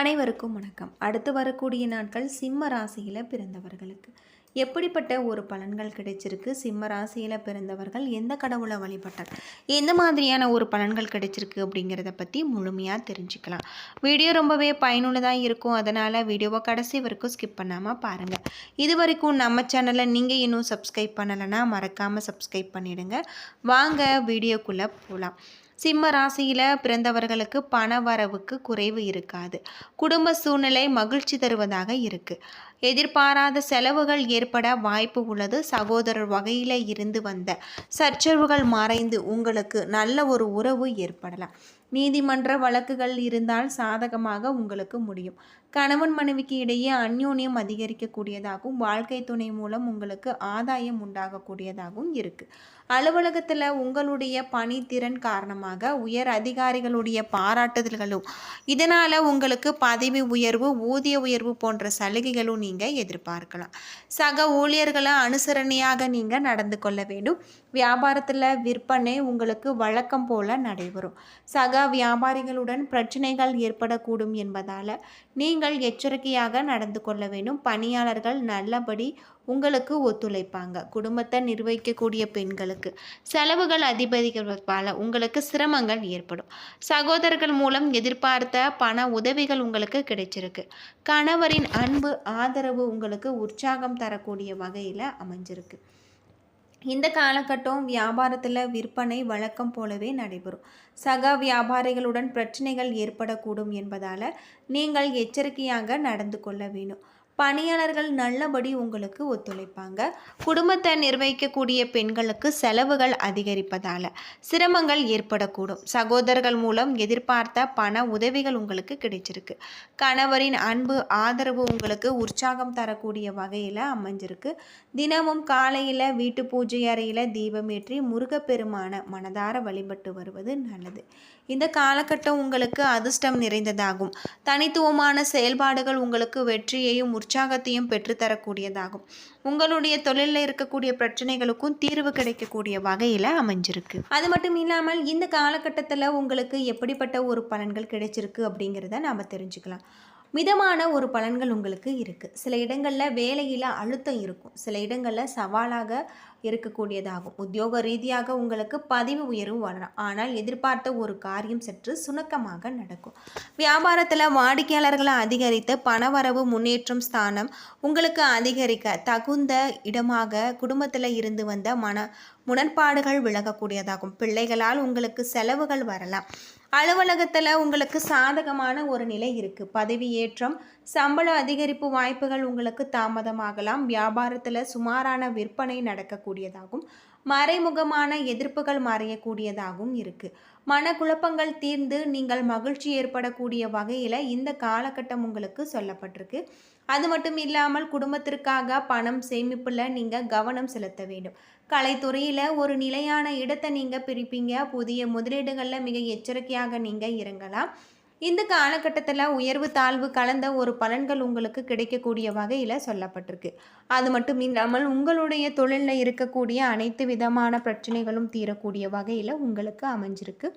அனைவருக்கும் வணக்கம். அடுத்து வரக்கூடிய நாட்கள் சிம்ம ராசியில் பிறந்தவர்களுக்கு எப்படிப்பட்ட ஒரு பலன்கள் கிடைச்சிருக்கு? சிம்ம ராசியில் பிறந்தவர்கள் எந்த கடவுளை வழிபட்டால் எந்த மாதிரியான ஒரு பலன்கள் கிடைச்சிருக்கு அப்படிங்கிறத பற்றி முழுமையாக தெரிஞ்சுக்கலாம். வீடியோ ரொம்பவே பயனுள்ளதாக இருக்கும். அதனால் வீடியோவை கடைசி வரைக்கும் ஸ்கிப் பண்ணாமல் பாருங்கள். இது வரைக்கும் நம்ம சேனலை நீங்கள் இன்னும் சப்ஸ்கிரைப் பண்ணலைன்னா மறக்காமல் சப்ஸ்கிரைப் பண்ணிவிடுங்க. வாங்க வீடியோக்குள்ளே போகலாம். சிம்ம ராசியில் பிறந்தவர்களுக்கு பண வரவுக்கு குறைவு இருக்காது. குடும்ப சூழ்நிலை மகிழ்ச்சி தருவதாக இருக்கு. எதிர்பாராத செலவுகள் ஏற்பட வாய்ப்பு உள்ளது. சகோதரர் வகையில் இருந்து வந்த சச்சரவுகள் மறைந்து உங்களுக்கு நல்ல ஒரு உறவு ஏற்படலாம். நீதிமன்ற வழக்குகள் இருந்தால் சாதகமாக உங்களுக்கு முடியும். கணவன் மனைவிக்கு இடையே அந்யோன்யம் அதிகரிக்கக்கூடியதாகவும் வாழ்க்கை துணை மூலம் உங்களுக்கு ஆதாயம் உண்டாகக்கூடியதாகவும் இருக்குது. அலுவலகத்தில் உங்களுடைய பணித்திறன் காரணமாக உயர் அதிகாரிகளுடைய பாராட்டுதல்களும் இதனால் உங்களுக்கு பதவி உயர்வு ஊதிய உயர்வு போன்ற சலுகைகளும் நீங்கள் எதிர்பார்க்கலாம். சக ஊழியர்களை அனுசரணையாக நீங்கள் நடந்து கொள்ள வேண்டும். வியாபாரத்தில் விற்பனை உங்களுக்கு வழக்கம் போல நடைபெறும். சக வியாபாரிகளுடன் பிரச்சனைகள் ஏற்படக்கூடும் என்பதால் நீங்கள் எச்சரிக்கையாக நடந்து கொள்ள வேண்டும். பணியாளர்கள் நல்லபடி உங்களுக்கு ஒத்துழைப்பாங்க. குடும்பத்தை நிர்வகிக்கக்கூடிய பெண்களுக்கு செலவுகள் அதிகரிப்பதால் உங்களுக்கு சிரமங்கள் ஏற்படும். சகோதரர்கள் மூலம் எதிர்பார்த்த பண உதவிகள் உங்களுக்கு கிடைச்சிருக்கு. கணவரின் அன்பு ஆதரவு உங்களுக்கு உற்சாகம் தரக்கூடிய வகையில் அமைஞ்சிருக்கு. இந்த காலகட்டம் வியாபாரத்தில் விற்பனை வழக்கம் போலவே நடைபெறும். சக வியாபாரிகளுடன் பிரச்சனைகள் ஏற்படக்கூடும் என்பதால் நீங்கள் எச்சரிக்கையாக நடந்து கொள்ள வேணும். பணியாளர்கள் நல்லபடி உங்களுக்கு ஒத்துழைப்பாங்க. குடும்பத்தை நிர்வகிக்கக்கூடிய பெண்களுக்கு செலவுகள் அதிகரிப்பதால் சிரமங்கள் ஏற்படக்கூடும். சகோதரர்கள் மூலம் எதிர்பார்த்த பண உதவிகள் உங்களுக்கு கிடைச்சிருக்கு. கணவரின் அன்பு ஆதரவு உங்களுக்கு உற்சாகம் தரக்கூடிய வகையில் அமைஞ்சிருக்கு. தினமும் காலையில் வீட்டு பூஜை அறையில் தீபமேற்றி முருகப்பெருமான மனதார வழிபட்டு வருவது நல்லது. இந்த காலகட்டம் உங்களுக்கு அதிர்ஷ்டம் நிறைந்ததாகும். தனித்துவமான செயல்பாடுகள் உங்களுக்கு வெற்றியையும் உற்சாகத்தையும் பெற்றுத்தரக்கூடியதாகும். உங்களுடைய தொழிலில் இருக்கக்கூடிய பிரச்சனைகளுக்கும் தீர்வு கிடைக்கக்கூடிய வகையில் அமைஞ்சிருக்கு. அது மட்டும் இல்லாமல் இந்த காலகட்டத்தில் உங்களுக்கு எப்படிப்பட்ட ஒரு பலன்கள் கிடைச்சிருக்கு அப்படிங்கிறத நாம் தெரிஞ்சுக்கலாம். மிதமான ஒரு பலன்கள் உங்களுக்கு இருக்குது. சில இடங்களில் வேலையில் அழுத்தம் இருக்கும். சில இடங்களில் சவாலாக இருக்கக்கூடியதாகும். உத்தியோக ரீதியாக உங்களுக்கு பதவி உயர்வு வரலாம். ஆனால் எதிர்பார்த்த ஒரு காரியம் சற்று சுணக்கமாக நடக்கும். வியாபாரத்தில் வாடிக்கையாளர்களை அதிகரித்து பணவரவு முன்னேற்றம் ஸ்தானம் உங்களுக்கு அதிகரிக்க தகுந்த இடமாக குடும்பத்தில் இருந்து வந்த முரண்பாடுகள் விலகக்கூடியதாகும். பிள்ளைகளால் உங்களுக்கு செலவுகள் வரலாம். அலுவலகத்தில் உங்களுக்கு சாதகமான ஒரு நிலை இருக்குது. பதவி ஏற்றம் சம்பள அதிகரிப்பு வாய்ப்புகள் உங்களுக்கு தாமதமாகலாம். வியாபாரத்தில் சுமாரான விற்பனை நடக்கக்கூடியதாகும். மறைமுகமான எதிர்ப்புகள் மறையக்கூடியதாகவும் இருக்குது. மனக்குழப்பங்கள் தீர்ந்து நீங்கள் மகிழ்ச்சி ஏற்படக்கூடிய வகையில் இந்த காலகட்டம் உங்களுக்கு சொல்லப்பட்டிருக்கு. அது மட்டும் இல்லாமல் குடும்பத்திற்காக பணம் சேமிப்பில் நீங்கள் கவனம் செலுத்த வேண்டும். கலைத்துறையில் ஒரு நிலையான இடத்தை நீங்கள் பிரிப்பீங்க. புதிய முதலீடுகளில் மிக எச்சரிக்கையாக நீங்கள் இறங்கலாம். இந்த காலகட்டத்தில் உயர்வு தாழ்வு கலந்த ஒரு பலன்கள் உங்களுக்கு கிடைக்கக்கூடிய வகையில் சொல்லப்பட்டிருக்கு. அது மட்டும் இல்லாமல் உங்களுடைய தொழிலில் இருக்கக்கூடிய அனைத்து விதமான பிரச்சனைகளும் தீரக்கூடிய வகையில் உங்களுக்கு அமைஞ்சிருக்கு.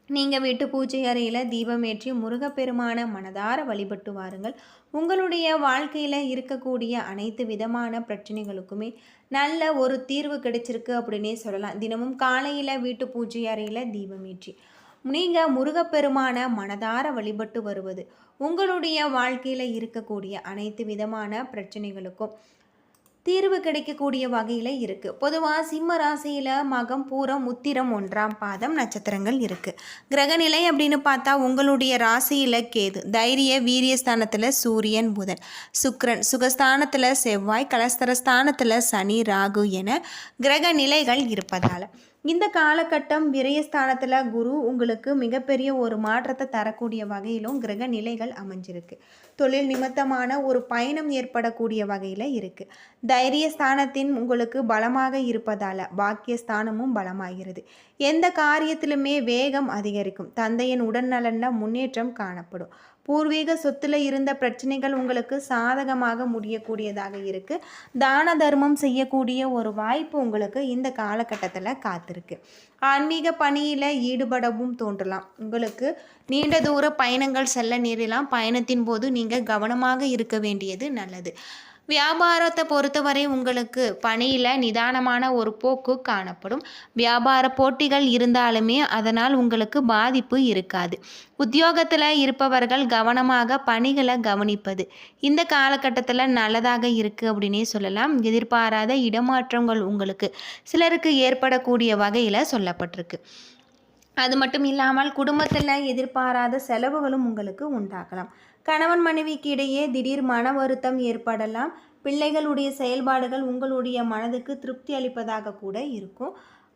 நீங்கள் வீட்டு பூஜை அறையில் தீபமேற்றி முருகப்பெருமான மனதார வழிபட்டு வாருங்கள். உங்களுடைய வாழ்க்கையில் இருக்கக்கூடிய அனைத்து விதமான பிரச்சனைகளுக்குமே நல்ல ஒரு தீர்வு கிடைச்சிருக்கு அப்படின்னே சொல்லலாம். தினமும் காலையில் வீட்டு பூஜை அறையில் தீபமேற்றி நீங்கள் முருகப்பெருமான மனதார வழிபட்டு வருவது உங்களுடைய வாழ்க்கையில் இருக்கக்கூடிய அனைத்து விதமான பிரச்சனைகளுக்கும் தீர்வு கிடைக்கக்கூடிய வகையில் இருக்குது. பொதுவாக சிம்ம ராசியில் மகம் பூரம் உத்திரம் 1ஆம் பாதம் நட்சத்திரங்கள் இருக்குது. கிரகநிலை அப்படின்னு பார்த்தா உங்களுடைய ராசியில் கேது, தைரிய வீரியஸ்தானத்தில் சூரியன் புதன் சுக்கிரன், சுகஸ்தானத்தில் செவ்வாய், கலஸ்தரஸ்தானத்தில் சனி ராகு என கிரக நிலைகள் இருப்பதால் இந்த காலகட்டம் விரயஸ்தானத்தில் குரு உங்களுக்கு மிகப்பெரிய ஒரு மாற்றத்தை தரக்கூடிய வகையிலும் கிரக நிலைகள் அமைஞ்சிருக்கு. தொழில் நிமித்தமான ஒரு பயணம் ஏற்படக்கூடிய வகையில் இருக்குது. தைரியஸ்தானத்தின் உங்களுக்கு பலமாக இருப்பதால் பாக்கியஸ்தானமும் பலமாகிறது. எந்த காரியத்திலுமே வேகம் அதிகரிக்கும். தந்தையின் உடல்நலனில் முன்னேற்றம் காணப்படும். பூர்வீக சொத்துல இருந்த பிரச்சனைகள் உங்களுக்கு சாதகமாக முடியக்கூடியதாக இருக்குது. தான தர்மம் செய்யக்கூடிய ஒரு வாய்ப்பு உங்களுக்கு இந்த காலகட்டத்தில் காத்திருக்கு. ஆன்மீக பணியில் ஈடுபடவும் தோன்றலாம். உங்களுக்கு நீண்ட தூர பயணங்கள் செல்ல நேரலாம். பயணத்தின் போது நீங்கள் கவனமாக இருக்க வேண்டியது நல்லது. வியாபாரத்தை பொறுத்தவரை உங்களுக்கு பணியில் நிதானமான ஒரு போக்கு காணப்படும். வியாபார போட்டிகள் இருந்தாலுமே அதனால் உங்களுக்கு பாதிப்பு இருக்காது. உத்தியோகத்தில் இருப்பவர்கள் கவனமாக பணிகளை கவனிப்பது இந்த காலகட்டத்தில் நல்லதாக இருக்குது அப்படின்னே சொல்லலாம். எதிர்பாராத இடமாற்றங்கள் உங்களுக்கு சிலருக்கு ஏற்படக்கூடிய வகையில் சொல்லப்பட்டிருக்கு. அது மட்டும் இல்லாமல் குடும்பத்தில் எதிர்பாராத செலவுகளும் உங்களுக்கு உண்டாகலாம். கணவன் மனைவிக்கு இடையே திடீர் மன வருத்தம் ஏற்படலாம். பிள்ளைகளுடைய செயல்பாடுகள் உங்களுடைய மனதுக்கு திருப்தி அளிப்பதாக கூட இருக்கும்.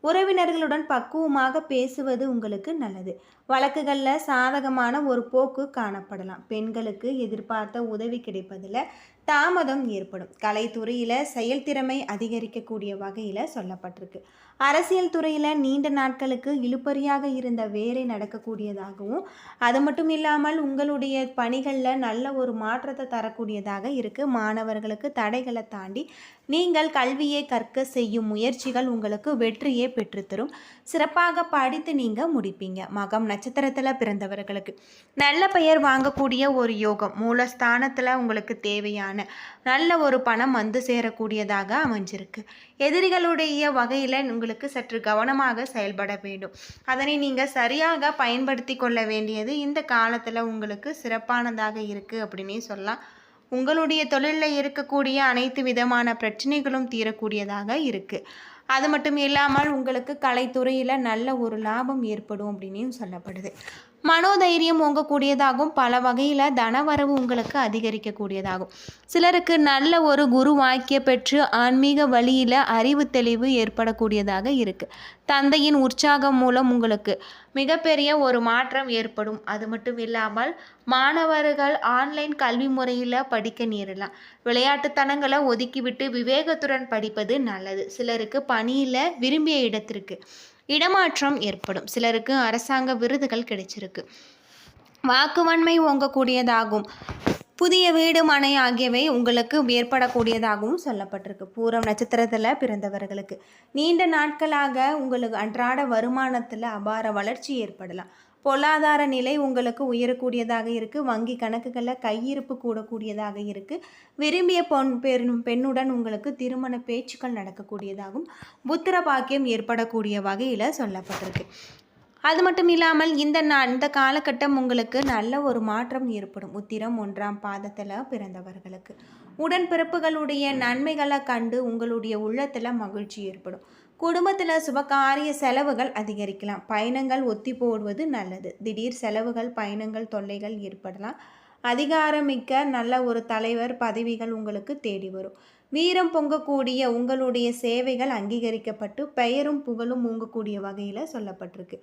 உறவினர்களுடன் பக்குவமாக பேசுவது உங்களுக்கு நல்லது. வழக்குகளில் சாதகமான ஒரு போக்கு காணப்படலாம். பெண்களுக்கு எதிர்பார்த்த உதவி கிடைப்பதில் தாமதம் ஏற்படும். கலைத்துறையில் செயல்திறமை அதிகரிக்கக்கூடிய வகையில் சொல்லப்பட்டிருக்கு. அரசியல் துறையில் நீண்ட நாட்களுக்கு இழுபறியாக இருந்த வேலை நடக்கக்கூடியதாகவும், அது மட்டும் இல்லாமல் உங்களுடைய பணிகளில் நல்ல ஒரு மாற்றத்தை தரக்கூடியதாக இருக்குது. மாணவர்களுக்கு தடைகளை தாண்டி நீங்கள் கல்வியை கற்க செய்யும் முயற்சிகள் உங்களுக்கு வெற்றியை பெற்றுத்தரும். சிறப்பாக படித்து நீங்கள் முடிப்பீங்க. மகம் நட்சத்திரத்தில் பிறந்தவர்களுக்கு நல்ல பெயர் வாங்கக்கூடிய ஒரு யோகம். மூலஸ்தானத்தில் உங்களுக்கு தேவையான நல்ல ஒரு பணம் வந்து சேரக்கூடியதாக அமைஞ்சிருக்கு. எதிரிகளுடைய வகையில் உங்களுக்கு சற்று கவனமாக செயல்பட வேண்டும். அதனை நீங்கள் சரியாக பயன்படுத்தி கொள்ள வேண்டியது இந்த காலத்தில் உங்களுக்கு சிறப்பானதாக இருக்குது அப்படின்னே சொல்லலாம். உங்களுடைய தொழிலில் இருக்கக்கூடிய அனைத்து விதமான பிரச்சனைகளும் தீரக்கூடியதாக இருக்குது. அது மட்டும் இல்லாமல் உங்களுக்கு கலைத்துறையில் நல்ல ஒரு லாபம் ஏற்படும் அப்படின்னு சொல்லப்படுது. மனோதைரியம் ஓங்கக்கூடியதாகவும் பல வகையில் தனவரவு உங்களுக்கு அதிகரிக்கக்கூடியதாகும். சிலருக்கு நல்ல ஒரு குரு வாக்கிய பெற்று ஆன்மீக வழியில் அறிவு தெளிவு ஏற்படக்கூடியதாக இருக்குது. தந்தையின் உற்சாகம் மூலம் உங்களுக்கு மிகப்பெரிய ஒரு மாற்றம் ஏற்படும். அது மட்டும் இல்லாமல் மாணவர்கள் ஆன்லைன் கல்வி முறையில் படிக்க நேரலாம். விளையாட்டுத்தனங்களை ஒதுக்கிவிட்டு விவேகத்துடன் படிப்பது நல்லது. சிலருக்கு பணியில் விரும்பிய இடத்திற்கு இடமாற்றம் ஏற்படும். சிலருக்கு அரசாங்க விருதுகள் கிடைச்சிருக்கு. வாக்குவன்மை ஓங்கக்கூடியதாகும். புதிய வீடு மனை ஆகியவை உங்களுக்கு ஏற்படக்கூடியதாகவும் சொல்லப்பட்டிருக்கு. பூரம் நட்சத்திரத்தில் பிறந்தவர்களுக்கு நீண்ட நாட்களாக உங்களுக்கு அன்றாட வருமானத்தில் அபார வளர்ச்சி ஏற்படலாம். பொருளாதார நிலை உங்களுக்கு உயரக்கூடியதாக இருக்குது. வங்கி கணக்குகளில் கையிருப்பு கூடக்கூடியதாக இருக்குது. விரும்பிய பெண்ணுடன் உங்களுக்கு திருமண பேச்சுக்கள் நடக்கக்கூடியதாகவும் புத்திர பாக்கியம் ஏற்படக்கூடிய வகையில் சொல்லப்பட்டிருக்கு. அது மட்டும் இல்லாமல் இந்த காலகட்டம் உங்களுக்கு நல்ல ஒரு மாற்றம் ஏற்படும். உத்திரம் 1ஆம் பாதத்தில் பிறந்தவர்களுக்கு உடன்பிறப்புகளுடைய நன்மைகளை கண்டு உங்களுடைய உள்ளத்தில் மகிழ்ச்சி ஏற்படும். குடும்பத்தில் சுபகாரிய செலவுகள் அதிகரிக்கலாம். பயணங்கள் ஒத்தி போடுவது நல்லது. திடீர் செலவுகள் பயணங்கள் தொல்லைகள் ஏற்படலாம். அதிகாரமிக்க நல்ல ஒரு தலைவர் பதவிகள் உங்களுக்கு தேடி வரும். வீரம் பொங்கக்கூடிய உங்களுடைய சேவைகள் அங்கீகரிக்கப்பட்டு பெயரும் புகழும் ஓங்கக்கூடிய வகையில் சொல்லப்பட்டிருக்கு.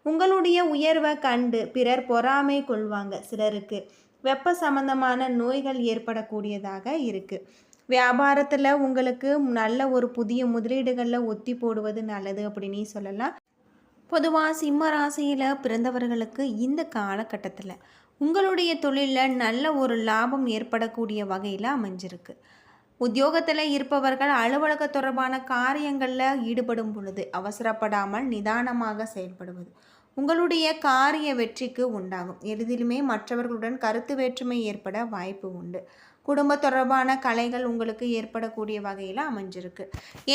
உங்களுடைய உயர்வை கண்டு பிறர் பொறாமை கொள்வாங்க. சிலருக்கு வெப்ப சம்பந்தமான நோய்கள் ஏற்படக்கூடியதாக இருக்குது. வியாபாரத்தில் உங்களுக்கு நல்ல ஒரு புதிய முதலீடுகளில் ஒத்தி போடுவது நல்லது அப்படின்னு சொல்லலாம். பொதுவாக சிம்ம ராசியில் பிறந்தவர்களுக்கு இந்த காலகட்டத்தில் உங்களுடைய தொழிலில் நல்ல ஒரு லாபம் ஏற்படக்கூடிய வகையில் அமைஞ்சிருக்கு. உத்தியோகத்தில் இருப்பவர்கள் அலுவலக தொடர்பான காரியங்களில் ஈடுபடும் பொழுது அவசரப்படாமல் நிதானமாக செயல்படுவது உங்களுடைய காரிய வெற்றிக்கு உண்டாகும். எளிதிலுமே மற்றவர்களுடன் கருத்து வேற்றுமை ஏற்பட வாய்ப்பு உண்டு. குடும்ப தொடர்பான கலைகள் உங்களுக்கு ஏற்படக்கூடிய வகையில் அமைஞ்சிருக்கு.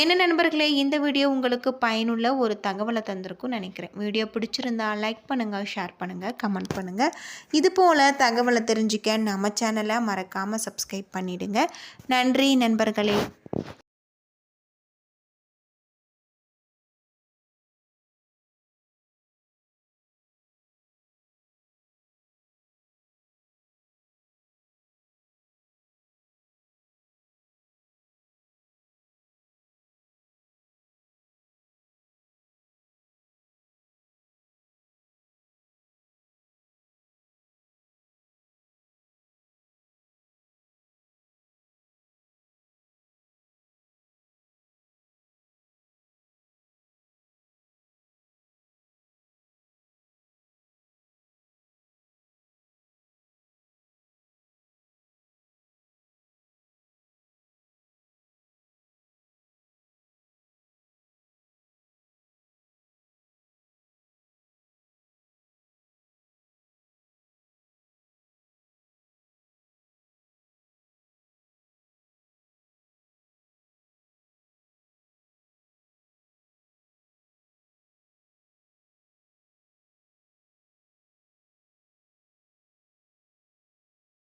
என்ன நண்பர்களே, இந்த வீடியோ உங்களுக்கு பயனுள்ள ஒரு தகவலை தந்திருக்கும் நினைக்கிறேன். வீடியோ பிடிச்சிருந்தா லைக் பண்ணுங்கள், ஷேர் பண்ணுங்கள், கமெண்ட் பண்ணுங்கள். இது போல் தகவலை தெரிஞ்சுக்க நம்ம சேனலை மறக்காமல் சப்ஸ்கிரைப் பண்ணிவிடுங்க. நன்றி நண்பர்களே.